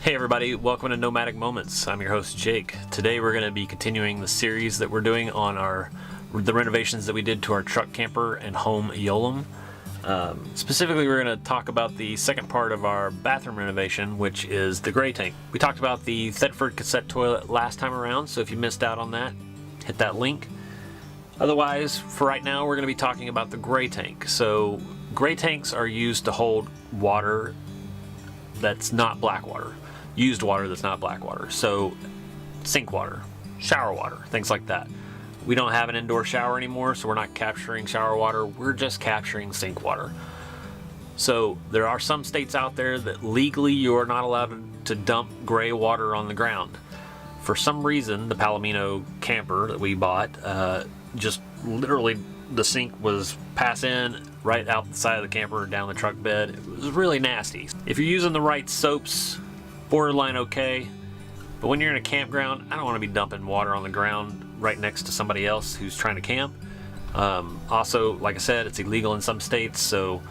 Hey everybody, welcome to Nomadic Moments. I'm your host Jake. Today we're going to be continuing the series that we're doing on the renovations that we did to our truck camper and home Yolum. Specifically, we're going to talk about the second part of our bathroom renovation, which is the gray tank. We talked about the Thetford cassette toilet last time around, so if you missed out on that, hit that link. Otherwise, for right now, we're going to be talking about the gray tank. So gray tanks are used to hold water that's not black water. Used water that's not black water. So sink water, shower water, things like that. We don't have an indoor shower anymore, so we're not capturing shower water. We're just capturing sink water. So there are some states out there that legally you are not allowed to dump gray water on the ground. For some reason, the Palomino camper that we bought, just literally the sink was pass in right out the side of the camper down the truck bed. It was really nasty. If you're using the right soaps, borderline okay, but when you're in a campground, I don't want to be dumping water on the ground right next to somebody else who's trying to camp. Also, like I said, it's illegal in some states. So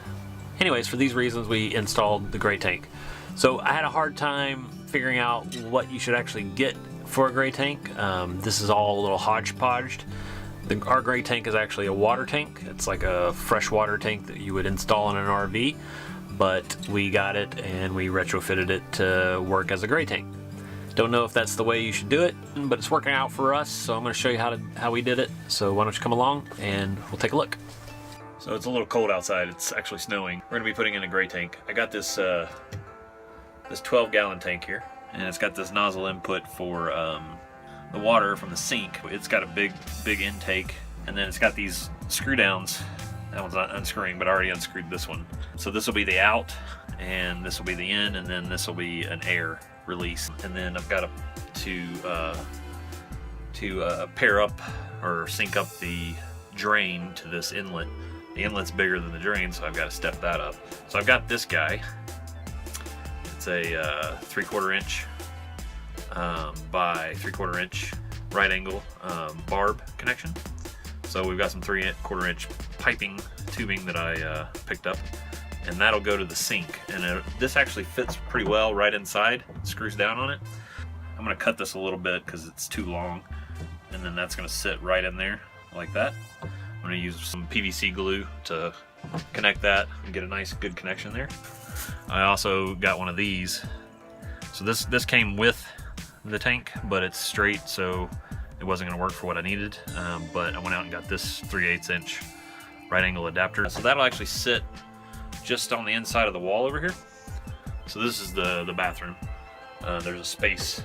anyways, for these reasons, we installed the gray tank. So I had a hard time figuring out what you should actually get for a gray tank. This is all a little hodgepodged. Our gray tank is actually a water tank. It's like a freshwater tank that you would install in an RV, but we got it and we retrofitted it to work as a gray tank. Don't know if that's the way you should do it, but it's working out for us, so I'm going to show you how we did it. So why don't you come along and we'll take a look. So it's a little cold outside. It's actually snowing. We're going to be putting in a gray tank. I got this 12-gallon tank here, and it's got this nozzle input for the water from the sink. It's got a big intake, and then it's got these screw downs. That one's not unscrewing, but I already unscrewed this one. So this will be the out, and this will be the in, and then this will be an air release. And then I've got to pair up or sync up the drain to this inlet. The inlet's bigger than the drain, so I've got to step that up. So I've got this guy. It's a 3/4 inch by 3/4 inch right angle barb connection. So we've got some 3/4 inch piping tubing that I picked up, and that'll go to the sink. And this actually fits pretty well right inside. It screws down on it. I'm going to cut this a little bit because it's too long, and then that's going to sit right in there like that. I'm going to use some PVC glue to connect that and get a nice good connection there. I also got one of these. So this came with the tank, but it's straight, so it wasn't going to work for what I needed. But I went out and got this 3/8 inch right angle adapter. So that'll actually sit just on the inside of the wall over here. So this is the bathroom. There's a space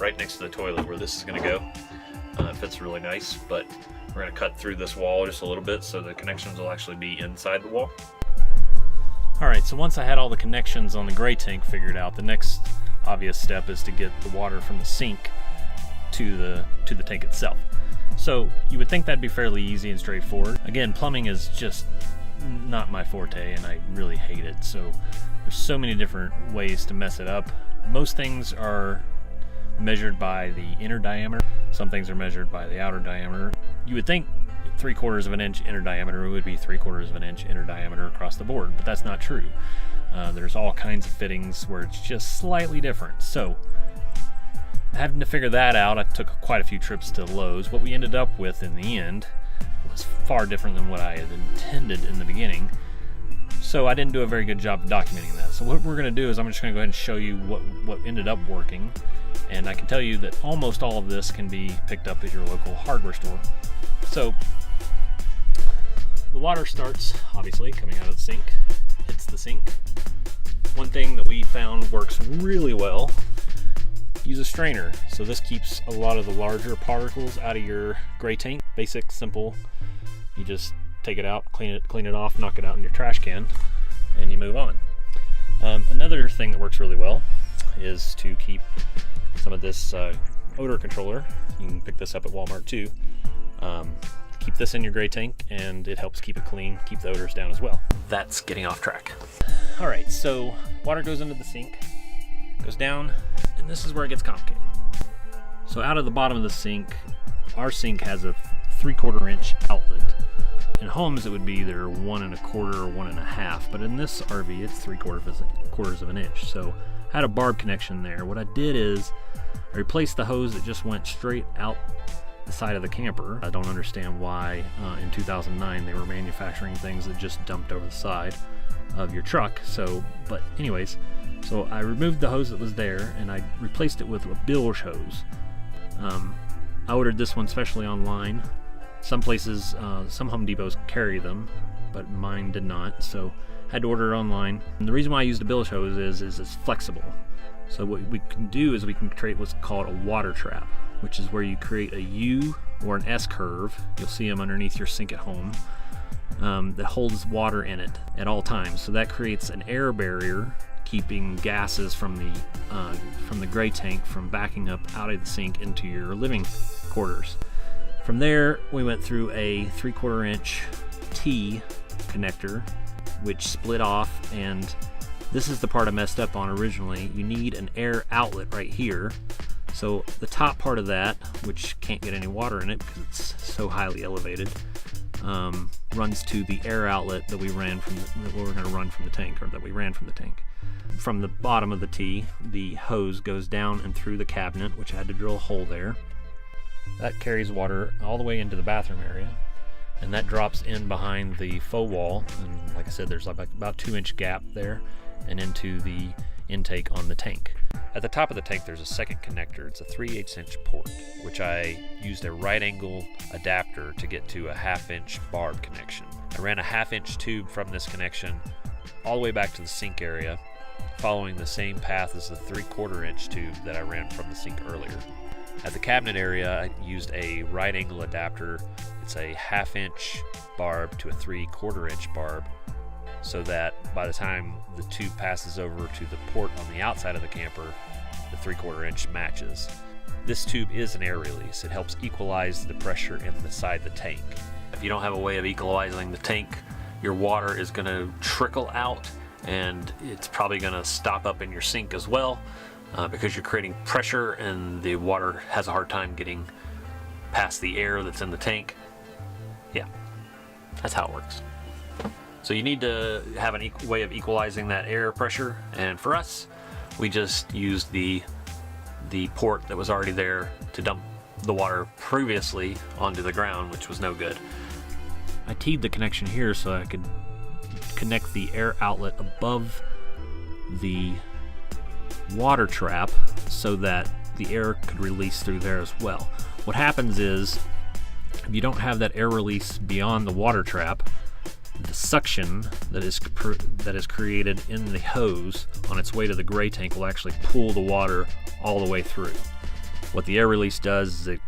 right next to the toilet where this is going to go. It fits really nice, but we're going to cut through this wall just a little bit so the connections will actually be inside the wall. Alright, so once I had all the connections on the gray tank figured out, the next obvious step is to get the water from the sink to the tank itself. So you would think that'd be fairly easy and straightforward. Again, plumbing is just not my forte, and I really hate it. So there's so many different ways to mess it up. Most things are measured by the inner diameter. Some things are measured by the outer diameter. You would think 3/4 of an inch inner diameter would be 3/4 of an inch inner diameter across the board, but that's not true. There's all kinds of fittings where it's just slightly different. So having to figure that out, I took quite a few trips to Lowe's. What we ended up with in the end was far different than what I had intended in the beginning. So I didn't do a very good job of documenting that. So what we're going to do is I'm just going to go ahead and show you what ended up working. And I can tell you that almost all of this can be picked up at your local hardware store. So the water starts obviously coming out of the sink, hits the sink. One thing that we found works really well, use a strainer. So this keeps a lot of the larger particles out of your gray tank. Basic, simple. You just take it out, clean it off, knock it out in your trash can, and you move on. Another thing that works really well is to keep some of this odor controller. You can pick this up at Walmart too. Keep this in your gray tank, and it helps keep it clean, keep the odors down as well. That's getting off track. All right, so water goes into the sink, goes down, and this is where it gets complicated. So out of the bottom of the sink, our sink has a 3/4 inch outlet. In homes, it would be either 1 1/4 or 1 1/2, but in this RV, it's 3/4 of an inch. So had a barb connection there. What I did is I replaced the hose that just went straight out the side of the camper. I don't understand why in 2009 they were manufacturing things that just dumped over the side of your truck. But anyways, so I removed the hose that was there and I replaced it with a bilge hose. I ordered this one specially online. Some places, some Home Depots carry them, but mine did not, so I had to order it online. And the reason why I used a bilge hose is it's flexible. So what we can do is we can create what's called a water trap, which is where you create a U or an S curve. You'll see them underneath your sink at home, that holds water in it at all times. So that creates an air barrier, keeping gases from the gray tank from backing up out of the sink into your living quarters. From there, we went through a 3/4 inch T connector, which split off, and this is the part I messed up on originally. You need an air outlet right here. So the top part of that, which can't get any water in it because it's so highly elevated, runs to the air outlet that we ran from that we're going to run from the tank, or that we ran from the tank. From the bottom of the T, the hose goes down and through the cabinet, which I had to drill a hole there. That carries water all the way into the bathroom area, and that drops in behind the faux wall. And like I said, there's like about 2-inch gap there, and into the intake on the tank. At the top of the tank, there's a second connector. It's a 3/8 inch port, which I used a right angle adapter to get to a 1/2 inch barb connection. I ran a 1/2 inch tube from this connection all the way back to the sink area, following the same path as the 3/4 inch tube that I ran from the sink earlier. At the cabinet area, I used a right angle adapter. It's a 1/2 inch barb to a 3/4 inch barb, so that by the time the tube passes over to the port on the outside of the camper, the 3/4 inch matches. This tube is an air release. It helps equalize the pressure in the side of the tank. If you don't have a way of equalizing the tank, your water is going to trickle out, and it's probably going to stop up in your sink as well, because you're creating pressure and the water has a hard time getting past the air that's in the tank. Yeah, that's how it works. So you need to have a way of equalizing that air pressure, and for us, we just used the port that was already there to dump the water previously onto the ground, which was no good. I teed the connection here so I could connect the air outlet above the water trap so that the air could release through there as well. What happens is, if you don't have that air release beyond the water trap, the suction that is created in the hose on its way to the gray tank will actually pull the water all the way through. What the air release does is it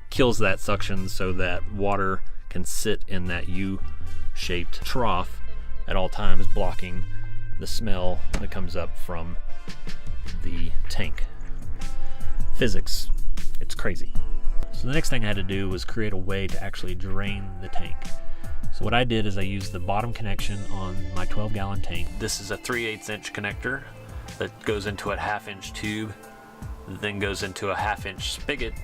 kills that suction so that water can sit in that U-shaped trough at all times, blocking the smell that comes up from the tank. Physics, it's crazy. So the next thing I had to do was create a way to actually drain the tank. So what I did is I used the bottom connection on my 12-gallon tank. This is a 3/8 inch connector that goes into a 1/2 inch tube, then goes into a 1/2 inch spigot.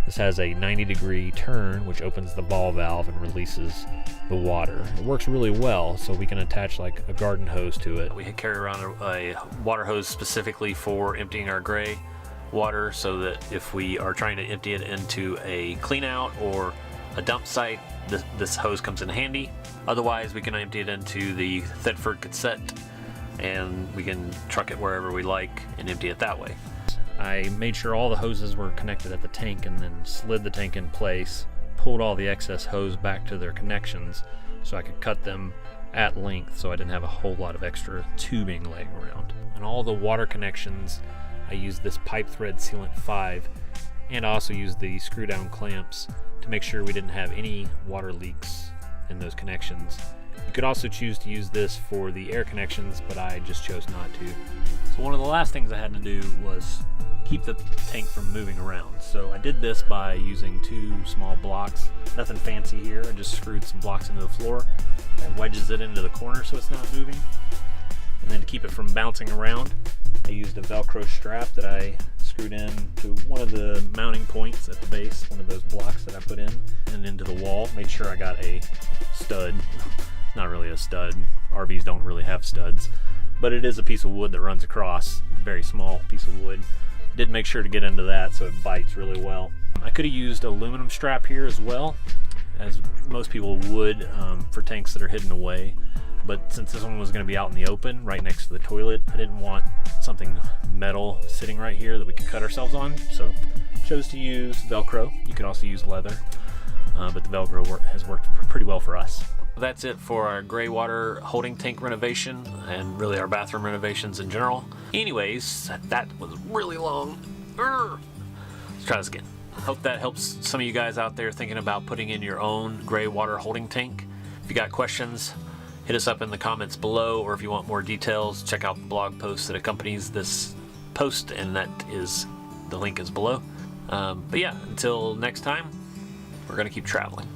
This has a 90-degree turn, which opens the ball valve and releases the water. It works really well, so we can attach like a garden hose to it. We carry around a water hose specifically for emptying our gray water, so that if we are trying to empty it into a clean out or a dump site, this hose comes in handy. Otherwise, we can empty it into the Thetford cassette, and we can truck it wherever we like and empty it that way. I made sure all the hoses were connected at the tank, and then slid the tank in place, pulled all the excess hose back to their connections so I could cut them at length, so I didn't have a whole lot of extra tubing laying around. On all the water connections, I used this pipe thread sealant 5, and I also used the screw down clamps to make sure we didn't have any water leaks in those connections. You could also choose to use this for the air connections, but I just chose not to. So one of the last things I had to do was keep the tank from moving around. So I did this by using 2 small blocks. Nothing fancy here. I just screwed some blocks into the floor. That wedges it into the corner so it's not moving. And then to keep it from bouncing around, I used a Velcro strap that I screwed in to one of the mounting points at the base, one of those blocks that I put in, and into the wall. Made sure I got a stud. Not really a stud. RVs don't really have studs. but it is a piece of wood that runs across, very small piece of wood. Did make sure to get into that so it bites really well. I could have used aluminum strap here as well, as most people would for tanks that are hidden away. But since this one was going to be out in the open, right next to the toilet, I didn't want something metal sitting right here that we could cut ourselves on, so chose to use Velcro. You could also use leather, but the Velcro has worked pretty well for us. That's it for our gray water holding tank renovation, and really our bathroom renovations in general. Anyways, that was really long. Let's try this again. Hope that helps some of you guys out there thinking about putting in your own gray water holding tank. If you got questions, hit us up in the comments below, or if you want more details, check out the blog post that accompanies this post, and the link is below. But yeah, until next time, we're gonna keep traveling.